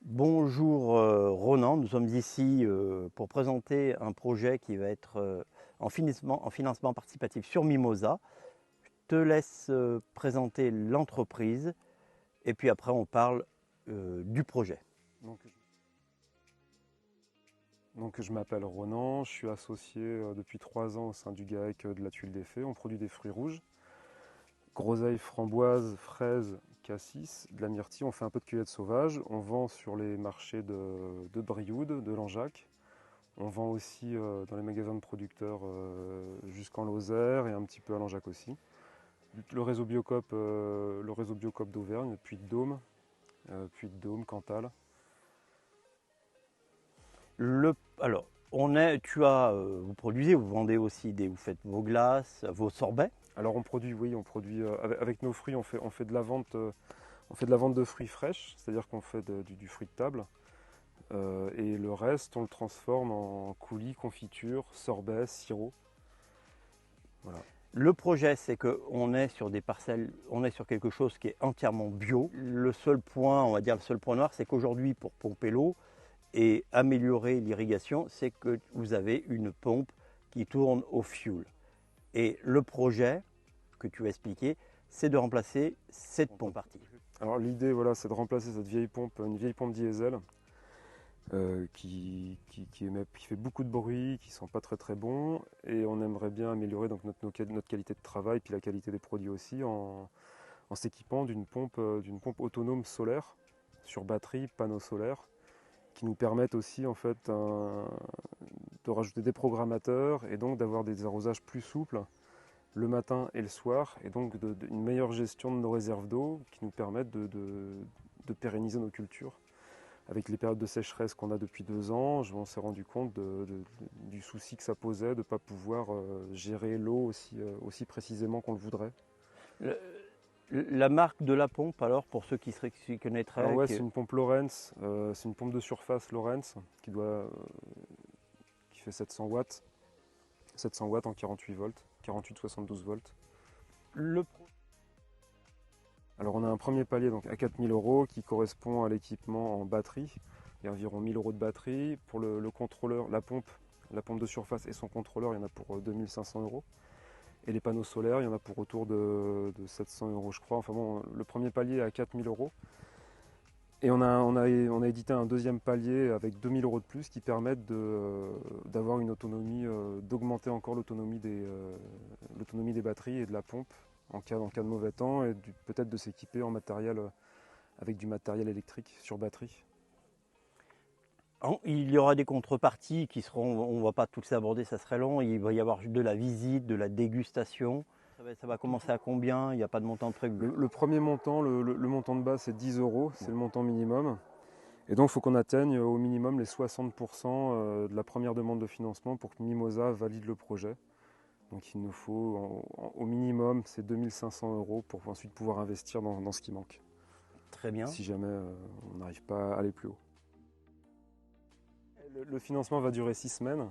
Bonjour Ronan, nous sommes ici pour présenter un projet qui va être en financement participatif sur Mimosa. Je te laisse présenter l'entreprise et puis après on parle du projet. Donc je m'appelle Ronan, je suis associé depuis 3 ans au sein du GAEC de la Tuile des Fées. On produit des fruits rouges, groseilles, framboises, fraises, cassis, de la myrtille. On fait un peu de cueillette sauvage. On vend sur les marchés de Brioude, de Langeac. On vend aussi dans les magasins de producteurs jusqu'en Lozère et un petit peu à Langeac aussi. Le réseau Biocoop d'Auvergne, puis de Dôme, Cantal. Alors, vous produisez, vous vendez aussi vous faites vos glaces, vos sorbets. Alors on produit, oui, avec nos fruits, on fait de la vente, de fruits fraîches, c'est-à-dire qu'on fait du fruit de table. Et le reste, on le transforme en coulis, confiture, sorbet, sirop. Voilà. Le projet, c'est qu'on est sur des parcelles, on est sur quelque chose qui est entièrement bio. Le seul point, on va dire le seul point noir, c'est qu'aujourd'hui, pour pomper l'eau et améliorer l'irrigation, c'est que vous avez une pompe qui tourne au fioul. Et le projet que tu as expliqué, c'est de remplacer cette pompe partie. Alors l'idée, voilà, c'est de remplacer cette une vieille pompe diesel qui fait beaucoup de bruit, qui sent pas très très bon, et on aimerait bien améliorer donc notre qualité de travail, puis la qualité des produits aussi, en s'équipant d'une pompe autonome solaire sur batterie, panneaux solaires, qui nous permettent aussi en fait de rajouter des programmateurs et donc d'avoir des arrosages plus souples le matin et le soir, et donc une meilleure gestion de nos réserves d'eau qui nous permettent de pérenniser nos cultures. Avec les périodes de sécheresse qu'on a depuis 2 ans, on s'est rendu compte du souci que ça posait de ne pas pouvoir gérer l'eau aussi précisément qu'on le voudrait. La marque de la pompe, alors, pour ceux qui s'y connaîtraient. Alors ouais, c'est une pompe Lorentz, c'est une pompe de surface Lorentz qui fait 700 watts. 700 watts en 48 volts, 48-72 volts. Alors on a un premier palier donc à 4 000 € qui correspond à l'équipement en batterie. Il y a environ 1 000 € de batterie. Pour le contrôleur, la pompe de surface et son contrôleur, il y en a pour 2 500 €. Et les panneaux solaires, il y en a pour autour de 700 € je crois. Enfin bon, le premier palier est à 4 000 €. Et on a édité un deuxième palier avec 2 000 € de plus qui permettent d'avoir une autonomie, d'augmenter encore l'autonomie des batteries et de la pompe en cas de mauvais temps, et peut-être de s'équiper avec du matériel électrique sur batterie. Il y aura des contreparties qui seront, on ne va pas tous aborder, ça serait long. Il va y avoir de la visite, de la dégustation. Ça va commencer à combien? Il n'y a pas de montant prévu. Le premier montant, le montant de base, c'est 10 €, c'est le montant minimum. Et donc il faut qu'on atteigne au minimum les 60% de la première demande de financement pour que Mimosa valide le projet. Donc il nous faut au minimum ces 2 500 € pour ensuite pouvoir investir dans ce qui manque. Très bien. Si jamais on n'arrive pas à aller plus haut. Le financement va durer 6 semaines,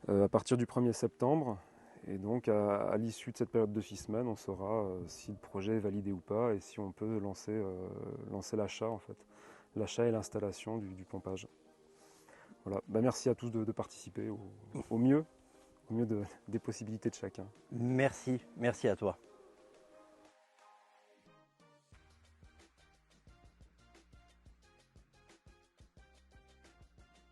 à partir du 1er septembre. Et donc à l'issue de cette période de 6 semaines, on saura si le projet est validé ou pas et si on peut lancer l'achat en fait. L'achat et l'installation du pompage. Voilà. Merci à tous de participer au mieux des possibilités de chacun. Merci à toi.